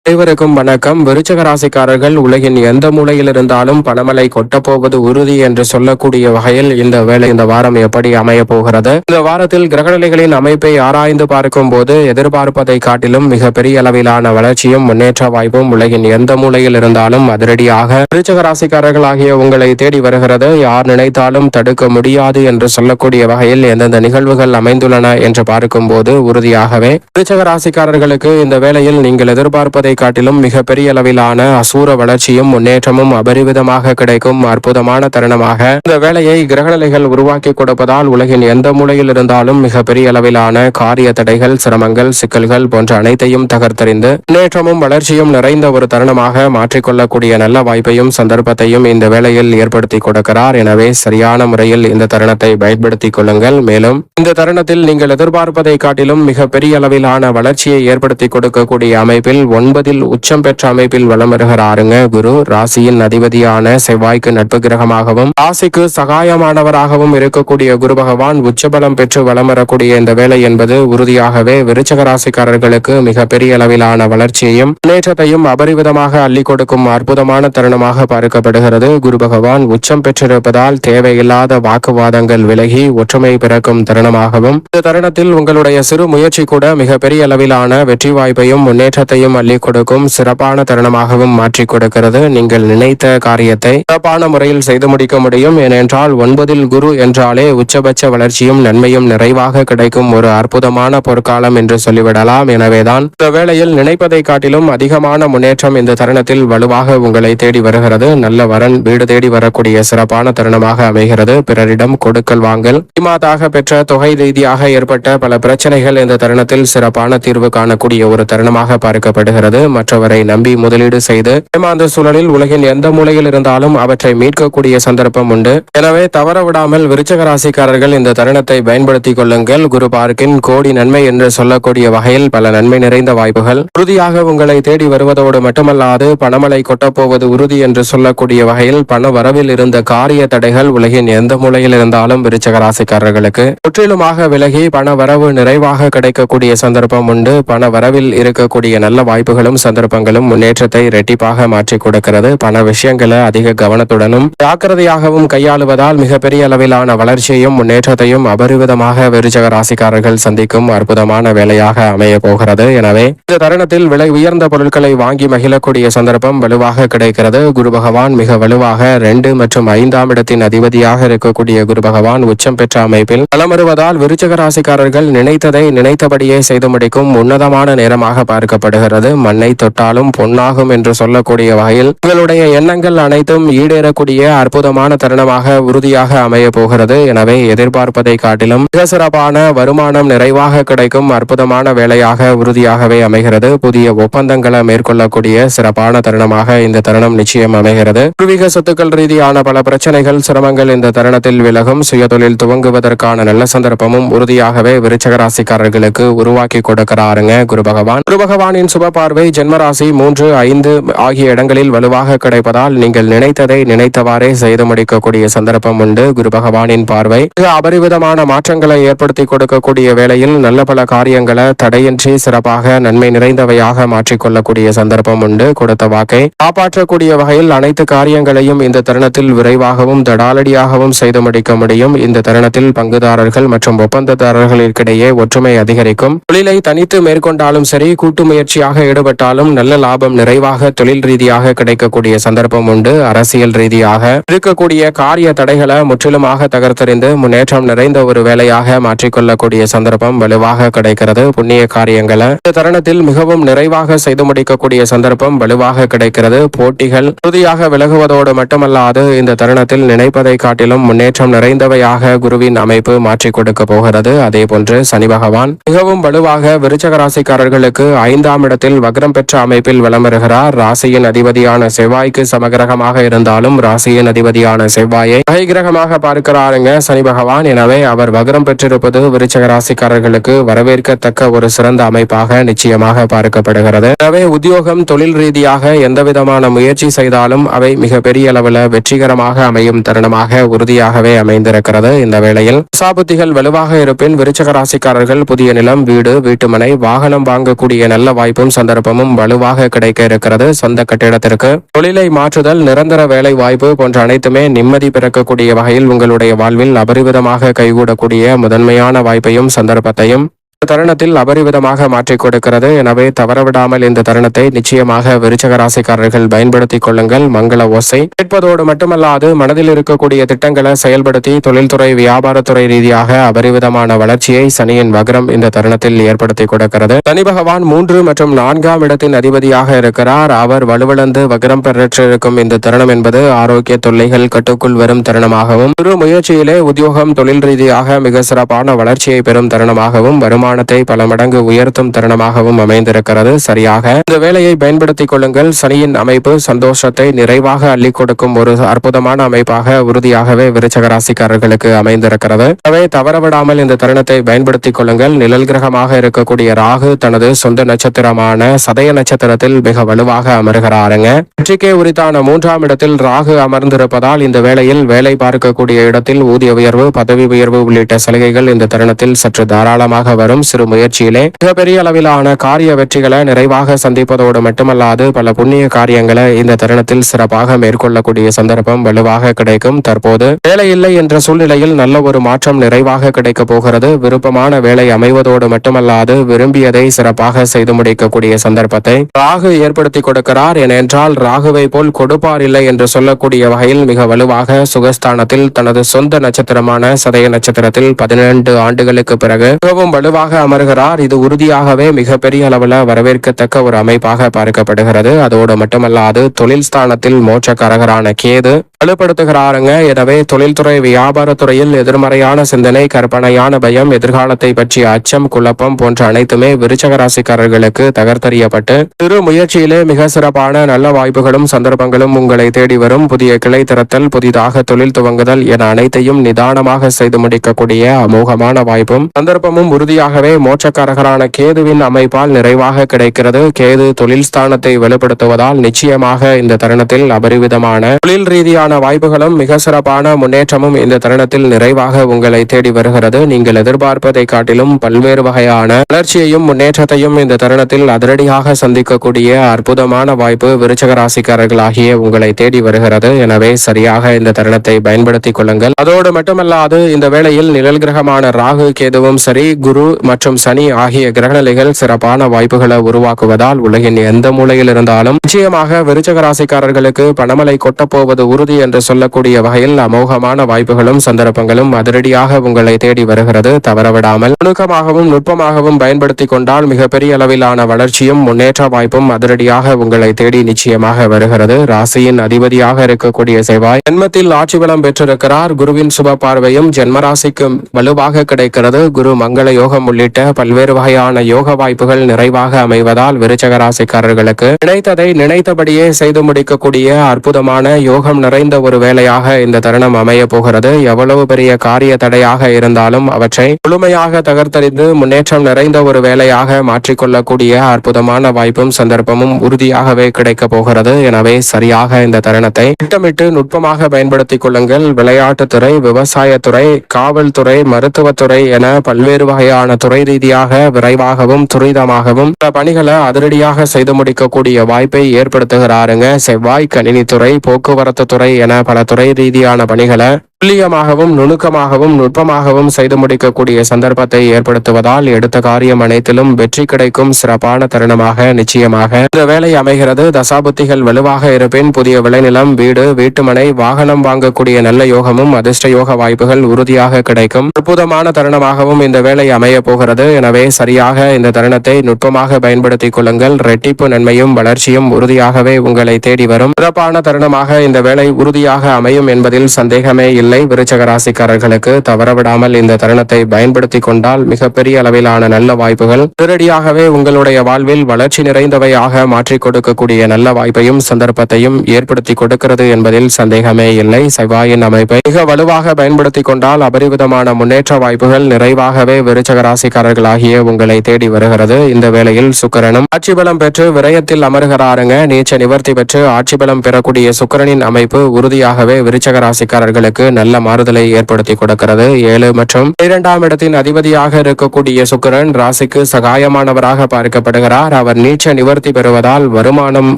அனைவருக்கும் வணக்கம். விருச்சிக ராசிக்காரர்கள் உலகின் எந்த மூலையில் இருந்தாலும் பணமழை கொட்டப்போவது உறுதி என்று சொல்லக்கூடிய வகையில் இந்த வாரம் எப்படி அமைய போகிறது? இந்த வாரத்தில் கிரகநிலைகளின் அமைப்பை ஆராய்ந்து பார்க்கும் போது எதிர்பார்ப்பதை காட்டிலும் மிகப்பெரிய அளவிலான வளர்ச்சியும் முன்னேற்ற வாய்ப்பும் உலகின் எந்த மூலையில் இருந்தாலும் அதிரடியாக விருச்சிக ராசிக்காரர்கள் ஆகிய உங்களை தேடி வருகிறது. யார் நினைத்தாலும் தடுக்க முடியாது என்று சொல்லக்கூடிய வகையில் எந்தெந்த நிகழ்வுகள் அமைந்துள்ளன என்று பார்க்கும் போது உறுதியாகவே விருச்சிக ராசிக்காரர்களுக்கு இந்த வேளையில் நீங்கள் எதிர்பார்ப்பதை காட்டிலும் மிகப்பெரிய அளவிலான அசூர வளர்ச்சியும் முன்னேற்றமும் அபரிவிதமாக கிடைக்கும் அற்புதமான தருணமாக இந்த வேலையை கிரகநிலைகள் உருவாக்கி கொடுப்பதால் உலகின் எந்த மூலையில் இருந்தாலும் மிகப்பெரிய அளவிலான காரிய தடைகள், சிரமங்கள், சிக்கல்கள் போன்ற அனைத்தையும் தகர்த்தறிந்து முன்னேற்றமும் வளர்ச்சியும் நிறைந்த ஒரு தருணமாக மாற்றிக்கொள்ளக்கூடிய நல்ல வாய்ப்பையும் சந்தர்ப்பத்தையும் இந்த வேளையில் ஏற்படுத்தி கொடுக்கிறார். எனவே சரியான முறையில் இந்த தருணத்தை பயன்படுத்திக் கொள்ளுங்கள். மேலும் இந்த தருணத்தில் நீங்கள் எதிர்பார்ப்பதை காட்டிலும் மிகப்பெரிய அளவிலான வளர்ச்சியை ஏற்படுத்தி கொடுக்கக்கூடிய அமைப்பில் 9 உச்சம் பெற்ற அமைப்பில் வலம் வருகிறாருங்க குரு. ராசியின் அதிபதியான செவ்வாய்க்கு நட்பு கிரகமாகவும் ராசிக்கு சகாயமானவராகவும் இருக்கக்கூடிய குரு பகவான் உச்சபலம் பெற்று வலம் வரக்கூடிய இந்த வேலை என்பது உறுதியாகவே விருச்சிக ராசிக்காரர்களுக்கு மிகப்பெரிய அளவிலான வளர்ச்சியையும் முன்னேற்றத்தையும் அபரிவிதமாக அள்ளி கொடுக்கும் அற்புதமான தருணமாக பார்க்கப்படுகிறது. குரு பகவான் உச்சம் பெற்றிருப்பதால் தேவையில்லாத வாக்குவாதங்கள் விலகி ஒற்றுமை பிறக்கும் தருணமாகவும் இந்த தருணத்தில் உங்களுடைய சிறு முயற்சி கூட மிகப்பெரிய அளவிலான வெற்றி வாய்ப்பையும் முன்னேற்றத்தையும் அள்ளி கொடுக்கும் சிறப்பான தருணமாகவும் மாற்றிக் கொடுக்கிறது. நீங்கள் நினைத்த காரியத்தை சிறப்பான முறையில் செய்து முடிக்க முடியும். ஏனென்றால் 9 குரு என்றாலே உச்சபட்ச வளர்ச்சியும் நன்மையும் நிறைவாக கிடைக்கும் ஒரு அற்புதமான பொற்காலம் என்று சொல்லிவிடலாம். எனவேதான் இந்த வேளையில் நினைப்பதை காட்டிலும் அதிகமான முன்னேற்றம் இந்த தருணத்தில் வலுவாக உங்களை தேடி வருகிறது. நல்ல வரன் வீடு தேடி வரக்கூடிய சிறப்பான தருணமாக அமைகிறது. பிறரிடம் கொடுக்கல் வாங்கல் இமாதாக பெற்ற தொகை ரீதியாக ஏற்பட்ட பல பிரச்சனைகள் இந்த தருணத்தில் சிறப்பான தீர்வு காணக்கூடிய ஒரு தருணமாக பார்க்கப்படுகிறது. மற்றவரை நம்பி முதலீடு செய்து ஏமாந்த சூழலில் உலகின் எந்த மூலையில் இருந்தாலும் அவற்றை மீட்கக்கூடிய சந்தர்ப்பம் உண்டு. எனவே தவற விடாமல் விருச்சிக ராசிக்காரர்கள் இந்த தருணத்தை பயன்படுத்திக் கொள்ளுங்கள். குரு பார்க்கின் கோடி நன்மை என்று சொல்லக்கூடிய வகையில் பல நன்மை நிறைந்த வாய்ப்புகள் உறுதியாக உங்களை தேடி வருவதோடு மட்டுமல்லாது பணமழை கொட்டப்போவது உறுதி என்று சொல்லக்கூடிய வகையில் பண வரவில் இருந்த காரிய தடைகள் உலகின் எந்த மூலையில் இருந்தாலும் விருச்சிக ராசிக்காரர்களுக்கு முற்றிலுமாக விலகி பண வரவு நிறைவாக கிடைக்கக்கூடிய சந்தர்ப்பம் உண்டு. பண வரவில் இருக்கக்கூடிய நல்ல வாய்ப்புகளும் சந்தர்ப்பங்களும் முன்னேற்றத்தை இரட்டிப்பாக மாற்றி கொடுக்கிறது. பண விஷயங்களை அதிக கவனத்துடனும் ஜாக்கிரதையாகவும் கையாளுவதால் மிகப்பெரிய அளவிலான வளர்ச்சியையும் முன்னேற்றத்தையும் அபரிவிதமாக விருச்சிக ராசிக்காரர்கள் சந்திக்கும் அற்புதமான வேலையாக அமைய போகிறது. எனவே இந்த தருணத்தில் விலை உயர்ந்த பொருட்களை வாங்கி மகிழக்கூடிய சந்தர்ப்பம் வலுவாக கிடைக்கிறது. குரு பகவான் மிக வலுவாக 2 மற்றும் 5ஆம் இடத்தின் அதிபதியாக இருக்கக்கூடிய குரு பகவான் உச்சம் பெற்ற அமைப்பில் வலமருவதால் விருச்சிக ராசிக்காரர்கள் நினைத்ததை நினைத்தபடியே செய்து முடிக்கும் உன்னதமான நேரமாக பார்க்கப்படுகிறது. மண்ணை தொட்டாலும் பொன்னாகும் என்று சொல்லக்கூடிய வகையில் உங்களுடைய எண்ணங்கள் அனைத்தும் ஈடேறக்கூடிய அற்புதமான தருணமாக உறுதியாக அமைய போகிறது. எனவே எதிர்பார்ப்பதை காட்டிலும் மிக சிறப்பான வருமானம் நிறைவாக கிடைக்கும் அற்புதமான வேலையாக உறுதியாகவே அமைகிறது. புதிய ஒப்பந்தங்களை மேற்கொள்ளக்கூடிய சிறப்பான தருணமாக இந்த தருணம் நிச்சயம் அமைகிறது. பூர்வீக சொத்துக்கள் ரீதியான பல பிரச்சனைகள், சிரமங்கள் இந்த தருணத்தில் விலகும். சுயதொழில் துவங்குவதற்கான நல்ல சந்தர்ப்பமும் உறுதியாகவே விருச்சிக ராசிக்காரர்களுக்கு உருவாக்கி கொடுக்கிறாருங்க குரு பகவான். குரு பகவானின் சுப பார்வை ஜென்மராசி 3, 5 ஆகிய இடங்களில் வலுவாக கிடைப்பதால் நீங்கள் நினைத்ததை நினைத்தவாறே செய்து முடிக்கக்கூடிய சந்தர்ப்பம் உண்டு. குரு பகவானின் பார்வை மிக அபரிவிதமான மாற்றங்களை ஏற்படுத்தி கொடுக்கக்கூடிய வேளையில் நல்ல பல காரியங்களை தடையின்றி சிறப்பாக நன்மை நிறைந்தவையாக மாற்றிக்கொள்ளக்கூடிய சந்தர்ப்பம் உண்டு. கொடுத்த வாக்கை காப்பாற்றக்கூடிய வகையில் அனைத்து காரியங்களையும் இந்த தருணத்தில் விரைவாகவும் தடாலடியாகவும் செய்து முடிக்க முடியும். இந்த தருணத்தில் பங்குதாரர்கள் மற்றும் ஒப்பந்ததாரர்களுக்கிடையே ஒற்றுமை அதிகரிக்கும். தொழிலை தனித்து மேற்கொண்டாலும் சரி, கூட்டு முயற்சியாக ஈடுபட்டாலும் நல்ல லாபம் நிறைவாக தொழில் ரீதியாக கிடைக்கக்கூடிய சந்தர்ப்பம் உண்டு. அரசியல் ரீதியாக இருக்கக்கூடிய காரிய தடைகளை முற்றிலுமாக தகர்த்தறிந்து முன்னேற்றம் நிறைந்த ஒரு வேலையாக மாற்றிக்கொள்ளக்கூடிய சந்தர்ப்பம் வலுவாக கிடைக்கிறது. புண்ணிய காரியங்களை இந்த தருணத்தில் மிகவும் நிறைவாக செய்து முடிக்கக்கூடிய சந்தர்ப்பம் வலுவாக கிடைக்கிறது. போட்டிகள் உறுதியாக விலகுவதோடு மட்டுமல்லாது இந்த தருணத்தில் நினைப்பதை காட்டிலும் முன்னேற்றம் நிறைந்தவையாக குருவின் அமைப்பு மாற்றிக் கொடுக்க போகிறது. அதே போன்று சனி பகவான் மிகவும் வலுவாக விருச்சிக ராசிக்காரர்களுக்கு 5ஆம் இடத்தில் வக்ரம் பெற்ற அமைப்பில் வலம் வருகிறார். ராசியின் அதிபதியான செவ்வாய்க்கு சமகிரகமாக இருந்தாலும் ராசியின் அதிபதியான செவ்வாயை கிரகமாக பார்க்கிறாருங்க சனி பகவான். எனவே அவர் வக்ரம் பெற்றிருப்பது விருச்சிக ராசிக்காரர்களுக்கு வரவேற்கத்தக்க ஒரு சிறந்த அமைப்பாக நிச்சயமாக பார்க்கப்படுகிறது. எனவே உத்தியோகம், தொழில் ரீதியாக எந்தவிதமான முயற்சி செய்தாலும் அவை மிக பெரிய அளவில் வெற்றிகரமாக அமையும் தருணமாக உறுதியாகவே அமைந்திருக்கிறது. இந்த வேளையில் சாபுத்திகள் வலுவாக இருப்பின் விருச்சிக ராசிக்காரர்கள் புதிய நிலம், வீடு, வீட்டுமனை, வாகனம் வாங்கக்கூடிய நல்ல வாய்ப்பும் சந்தர்ப்பம் சந்தர்ப்பமும் வலுவாக கிடைக்க இருக்கிறது. சொந்த கட்டிடத்திற்கு தொழிலை மாற்றுதல், நிரந்தர வேலை வாய்ப்பு போன்ற அனைத்துமே நிம்மதி பிறக்கக்கூடிய வகையில் உங்களுடைய வாழ்வில் அபரிவிதமாக கைகூடக்கூடிய முதன்மையான வாய்ப்பையும் சந்தர்ப்பத்தையும் தருணத்தில் அபரிவிதமாக மாற்றிக் கொடுக்கிறது. எனவே தவறவிடாமல் இந்த தருணத்தை நிச்சயமாக விருச்சக ராசிக்காரர்கள் பயன்படுத்திக் கொள்ளுங்கள். மங்கள ஓசை கேட்பதோடு மட்டுமல்லாது மனதில் இருக்கக்கூடிய திட்டங்களை செயல்படுத்தி தொழில்துறை வியாபாரத்துறை ரீதியாக அபரிவிதமான வளர்ச்சியை சனியின் வக்ரம் இந்த தருணத்தில் ஏற்படுத்தி கொடுக்கிறது. சனி பகவான் 3 மற்றும் 4ஆம் இடத்தின் அதிபதியாக இருக்கிறார். அவர் வலுவிழந்து வக்ரம் பெற்றிருக்கும் இந்த தருணம் என்பது ஆரோக்கிய தொல்லைகள் கட்டுக்குள் வரும் தருணமாகவும், சிறு முயற்சியிலே உத்தியோகம் தொழில் ரீதியாக மிக சிறப்பான வளர்ச்சியை பெறும் தருணமாகவும், வருமானத்தை பல மடங்கு உயர்த்தும் தருணமாகவும் அமைந்திருக்கிறது. சரியாக இந்த வேலையை பயன்படுத்திக் கொள்ளுங்கள். சனியின் அமைப்பு சந்தோஷத்தை நிறைவாக அள்ளி கொடுக்கும் ஒரு அற்புதமான அமைப்பாக உறுதியாகவே விருச்சக ராசிக்காரர்களுக்கு அமைந்திருக்கிறது. எனவே தவறவிடாமல் இந்த தருணத்தை பயன்படுத்திக் கொள்ளுங்கள். நிழல் கிரகமாக இருக்கக்கூடிய ராகு தனது சொந்த நட்சத்திரமான சதய நட்சத்திரத்தில் மிக வலுவாக அமர்கிறாருங்க. வெற்றிக்கே உரித்தான 3ஆம் இடத்தில் ராகு அமர்ந்திருப்பதால் இந்த வேளையில் வேலை பார்க்கக்கூடிய இடத்தில் ஊதிய உயர்வு, பதவி உயர்வு உள்ளிட்ட சலுகைகள் இந்த தருணத்தில் சற்று தாராளமாக வரும். சிறு முயற்சியிலே மிகப்பெரிய அளவிலான காரிய வெற்றிகளை நிறைவாக சந்திப்பதோடு மட்டுமல்லாது பல புண்ணிய காரியங்களை இந்த தருணத்தில் சிறப்பாக மேற்கொள்ளக்கூடிய சந்தர்ப்பம் வலுவாக கிடைக்கும். தற்போது வேலை இல்லை என்ற சூழ்நிலையில் நல்ல ஒரு மாற்றம் நிறைவாக கிடைக்க போகிறது. விருப்பமான வேலை அமைவதோடு மட்டுமல்லாது விரும்பியதை சிறப்பாக செய்து முடிக்கக்கூடிய சந்தர்ப்பத்தை ராகு ஏற்படுத்தி கொடுக்கிறார். ஏனென்றால் ராகுவை போல் கொடுப்பார் இல்லை என்று சொல்லக்கூடிய வகையில் மிக வலுவாக சுகஸ்தானத்தில் தனது சொந்த நட்சத்திரமான சதய நட்சத்திரத்தில் 12 ஆண்டுகளுக்கு பிறகு மிகவும் வலுவாக அமர்கிறார். இது உறுதியாகவே மிகப்பெரிய அளவில் வரவேற்கத்தக்க ஒரு அமைப்பாக பார்க்கப்படுகிறது. அதோடு மட்டுமல்லாது தொழில் ஸ்தானத்தில் மோட்சக்காரகரான கேது வலுப்படுத்துகிறாருங்க. எனவே தொழில்துறை வியாபாரத்துறையில் எதிர்மறையான சிந்தனை, கற்பனையான பயம், எதிர்காலத்தை பற்றிய அச்சம், குழப்பம் போன்ற அனைத்துமே விருச்சக ராசிக்காரர்களுக்கு தகர்த்தறியப்பட்டு சிறு முயற்சியிலே மிக சிறப்பான நல்ல வாய்ப்புகளும் சந்தர்ப்பங்களும் உங்களை தேடி வரும். புதிய கிளை திறத்தல், புதிதாக தொழில் துவங்குதல் என அனைத்தையும் நிதானமாக செய்து முடிக்கக்கூடிய அமோகமான வாய்ப்பும் சந்தர்ப்பமும் உறுதியாகவே மோட்சக்காரகரான கேதுவின் அமைப்பால் நிறைவாக கிடைக்கிறது. கேது தொழில் ஸ்தானத்தை வலுப்படுத்துவதால் நிச்சயமாக இந்த தருணத்தில் அபரிவிதமான தொழில் ரீதியான வாய்ப்புகளும் மிக சிறப்பான முன்னேற்றமும் இந்த தருணத்தில் நிறைவாக உங்களை தேடி வருகிறது. நீங்கள் எதிர்பார்ப்பதை காட்டிலும் பல்வேறு வகையான வளர்ச்சியையும் முன்னேற்றத்தையும் இந்த தருணத்தில் அதிரடியாக சந்திக்கக்கூடிய அற்புதமான வாய்ப்பு விருச்சக ராசிக்காரர்களாகிய உங்களை தேடி வருகிறது. எனவே சரியாக இந்த தருணத்தை பயன்படுத்திக் கொள்ளுங்கள். அதோடு மட்டுமல்லாது இந்த வேளையில் நிழல் கிரகமான ராகு கேதுவும் சரி, குரு மற்றும் சனி ஆகிய கிரகநிலைகள் சிறப்பான வாய்ப்புகளை உருவாக்குவதால் உலகின் எந்த மூலையில் இருந்தாலும் நிச்சயமாக விருச்சக ராசிக்காரர்களுக்கு பணமலை கொட்டப்போவது உறுதி என்று சொல்லக்கூடிய வகையில் அமோகமான வாய்ப்புகளும் சந்தர்ப்பங்களும் அதிரடியாக உங்களை தேடி வருகிறது. தவறவிடாமல் நுணுக்கமாகவும் நுட்பமாகவும் பயன்படுத்திக் கொண்டால் மிகப்பெரிய அளவிலான வளர்ச்சியும் முன்னேற்ற வாய்ப்பும் அதிரடியாக உங்களை தேடி நிச்சயமாக வருகிறது. ராசியின் அதிபதியாக இருக்கக்கூடிய செவ்வாய் ஜென்மத்தில் ஆட்சி பலம் பெற்றிருக்கிறார். குருவின் சுப பார்வையும் ஜென்மராசிக்கு வலுவாக கிடைக்கிறது. குரு மங்கள யோகம் உள்ளிட்ட பல்வேறு வகையான யோக வாய்ப்புகள் நிறைவாக அமைவதால் விருச்சக ராசிக்காரர்களுக்கு நினைத்ததை நினைத்தபடியே செய்து முடிக்கக்கூடிய அற்புதமான யோகம் நிறைந்த ஒரு வேலையாக இந்த தருணம் அமைய போகிறது. எவ்வளவு பெரிய காரிய தடையாக இருந்தாலும் அவற்றை முழுமையாக தகர்த்தறிந்து முன்னேற்றம் நிறைந்த ஒரு வேலையாக மாற்றிக்கொள்ளக்கூடிய அற்புதமான வாய்ப்பும் சந்தர்ப்பமும் உறுதியாகவே கிடைக்க போகிறது. எனவே சரியாக இந்த தருணத்தை திட்டமிட்டு நுட்பமாக பயன்படுத்திக் கொள்ளுங்கள். விளையாட்டுத்துறை, விவசாயத்துறை, காவல்துறை, மருத்துவத்துறை என பல்வேறு வகையான துறை ரீதியாக விரைவாகவும் துரிதமாகவும் பல பணிகளை அதிரடியாக செய்து முடிக்கக்கூடிய வாய்ப்பை ஏற்படுத்துகிறாருங்க செவ்வாய். கணினித்துறை, போக்குவரத்து துறை என பல துறை ரீதியான பணிகளை துல்லியமாகவும் நுணுக்கமாகவும் நுட்பமாகவும் செய்து முடிக்கக்கூடிய சந்தர்ப்பத்தை ஏற்படுத்துவதால் எடுத்த காரியம் அனைத்திலும் வெற்றி கிடைக்கும் சிறப்பான தருணமாக நிச்சயமாக இந்த வேலை அமைகிறது. தசாபுத்திகள் வலுவாக இருப்பின் புதிய விளைநிலம், வீடு, வீட்டுமனை, வாகனம் வாங்கக்கூடிய நல்ல யோகமும் அதிர்ஷ்ட யோக வாய்ப்புகள் உறுதியாக கிடைக்கும் அற்புதமான தருணமாகவும் இந்த வேலை அமைய போகிறது. எனவே சரியாக இந்த தருணத்தை நுட்பமாக பயன்படுத்திக் கொள்ளுங்கள். ரெட்டிப்பு நன்மையும் வளர்ச்சியும் உறுதியாகவே உங்களை தேடி வரும் சிறப்பான தருணமாக இந்த வேலை உறுதியாக அமையும் என்பதில் சந்தேகமே இல்லை. விருச்சக ராசிக்காரர்களுக்கு தவறவிடாமல் இந்த தருணத்தை பயன்படுத்திக் கொண்டால் மிகப்பெரிய அளவிலான நல்ல வாய்ப்புகள் நேரடியாகவே உங்களுடைய வாழ்வில் வளர்ச்சி நிறைந்தவையாக மாற்றிக் கொடுக்கக்கூடிய நல்ல வாய்ப்பையும் சந்தர்ப்பத்தையும் ஏற்படுத்தி கொடுக்கிறது என்பதில் சந்தேகமே இல்லை. செவ்வாயின் அமைப்பை மிக வலுவாக பயன்படுத்திக் கொண்டால் அபரிவிதமான முன்னேற்ற வாய்ப்புகள் நிறைவாகவே விருச்சக ராசிக்காரர்களாகிய உங்களை தேடி வருகிறது. இந்த வேளையில் சுக்கிரனும் ஆட்சி பலம் பெற்று விரயத்தில் அமர்கிறாருங்க. நீச்ச நிவர்த்தி பெற்று ஆட்சி பலம் பெறக்கூடிய சுக்கிரனின் அமைப்பு உறுதியாகவே விருச்சக ராசிக்காரர்களுக்கு நல்ல மாறுதலை ஏற்படுத்தி கொடுக்கிறது. 7 மற்றும் 12ஆம் இடத்தின் அதிபதியாக இருக்கக்கூடிய சுக்கிரன் ராசிக்கு சகாயமானவராக பார்க்கப்படுகிறார். அவர் நீச்ச நிவர்த்தி பெறுவதால் வருமானம்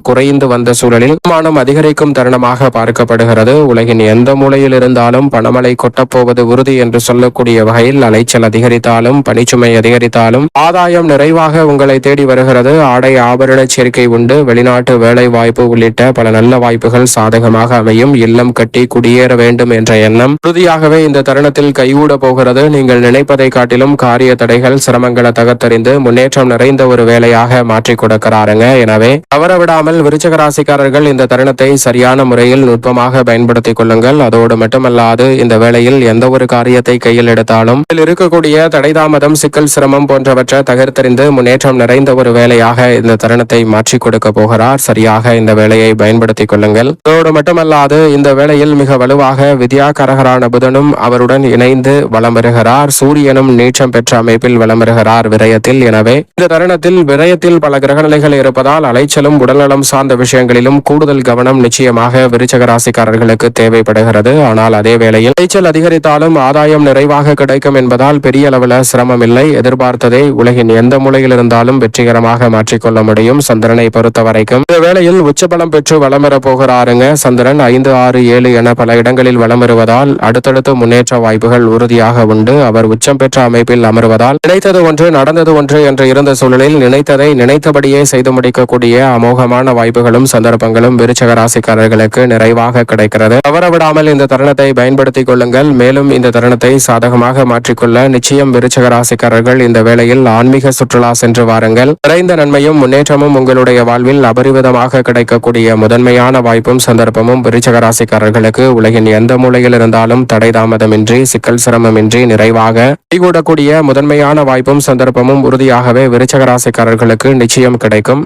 குறைந்து வந்த சூழலில் வருமானம் அதிகரிக்கும் தருணமாக பார்க்கப்படுகிறது. உலகின் எந்த மூலையில் இருந்தாலும் பணமழை கொட்டப்போவது உறுதி என்று சொல்லக்கூடிய வகையில் அலைச்சல் அதிகரித்தாலும் பணிச்சுமை அதிகரித்தாலும் ஆதாயம் நிறைவாக உங்களை தேடி வருகிறது. ஆடை ஆபரண சேர்க்கை உண்டு. வெளிநாட்டு வேலை வாய்ப்பு உள்ளிட்ட பல நல்ல வாய்ப்புகள் சாதகமாக அமையும். இல்லம் கட்டி குடியேற வேண்டும் என்ற எண்ணம் உறுதியாகவே இந்த தருணத்தில் கைகூட போகிறது. நீங்கள் நினைப்பதை காட்டிலும் காரிய தடைகள் சிரமங்களை தகர்த்தறிந்து முன்னேற்றம் நிறைந்த ஒரு வேலையாக மாற்றி கொடுக்கிறாருங்க. எனவே தவறவிடாமல் விருச்சிக ராசிக்காரர்கள் இந்த தருணத்தை சரியான முறையில் நுட்பமாக பயன்படுத்திக் கொள்ளுங்கள். அதோடு மட்டுமல்லாது இந்த வேளையில் எந்த ஒரு காரியத்தை கையில் எடுத்தாலும் இதில் இருக்கக்கூடிய தடைதாமதம் சிக்கல் சிரமம் போன்றவற்றை தகர்த்தறிந்து முன்னேற்றம் நிறைந்த ஒரு வேலையாக இந்த தருணத்தை மாற்றி கொடுக்க போகிறார். சரியாக இந்த வேலையை பயன்படுத்திக் கொள்ளுங்கள். அதோடு மட்டுமல்லாது இந்த வேளையில் மிக வலுவாக வித்யாகரகரான புதனும் அவருடன் இணைந்து வலம் வருகிறார். சூரியனும் நீச்சம் பெற்ற அமைப்பில் வலம் வருகிறார் விரயத்தில். எனவே இந்த தருணத்தில் விரயத்தில் பல கிரகநிலைகள் இருப்பதால் அலைச்சலும் உடல்நலம் சார்ந்த விஷயங்களிலும் கூடுதல் கவனம் நிச்சயமாக விருச்சிக ராசிக்காரர்களுக்கு தேவைப்படுகிறது. ஆனால் அதே வேளையில் அலைச்சல் அதிகரித்தாலும் ஆதாயம் நிறைவாக கிடைக்கும் என்பதால் பெரிய அளவில் சிரமம் இல்லை. எதிர்பார்த்ததை உலகின் எந்த மூலையில் இருந்தாலும் வெற்றிகரமாக மாற்றிக்கொள்ள முடியும். சந்திரனை பொறுத்த வரைக்கும் இந்த வேளையில் உச்சபலம் பெற்று வலம் பெற போகிறாருங்க. சந்திரன் 5, 6, 7 என பல இடங்களில் வலம் வருவதால் அடுத்தடுத்து முன்னேற்ற வாய்ப்புகள் உறுதியாக உண்டு. அவர் உச்சம் பெற்ற அமைப்பில் அமர்வதால் நினைத்தது ஒன்று நடந்தது ஒன்று என்று இருந்த சூழலில் நினைத்ததை நினைத்தபடியே செய்து முடிக்கக்கூடிய அமோகமான வாய்ப்புகளும் சந்தர்ப்பங்களும் விருச்சிக ராசிக்காரர்களுக்கு நிறைவாக கிடைக்கிறது. தவறவிடாமல் இந்த தருணத்தை பயன்படுத்திக் கொள்ளுங்கள். மேலும் இந்த தருணத்தை சாதகமாக மாற்றிக்கொள்ள நிச்சயம் விருச்சிக ராசிக்காரர்கள் இந்த வேளையில் ஆன்மீக சுற்றுலா சென்று வாருங்கள். நிறைந்த நன்மையும் முன்னேற்றமும் உங்களுடைய வாழ்வில் அபரிவிதமாக கிடைக்கக்கூடிய முதன்மையான வாய்ப்பும் சந்தர்ப்பமும் விருச்சிக ராசிக்காரர்களுக்கு உலகின் எந்த மூலையில் இருந்தாலும் தடை தாமதமின்றி சிக்கல் சிரமமின்றி நிறைவாக கைகூடக்கூடிய முதன்மையான வாய்ப்பும் சந்தர்ப்பமும் உறுதியாகவே விருச்சிக ராசிக்காரர்களுக்கு நிச்சயம் கிடைக்கும்.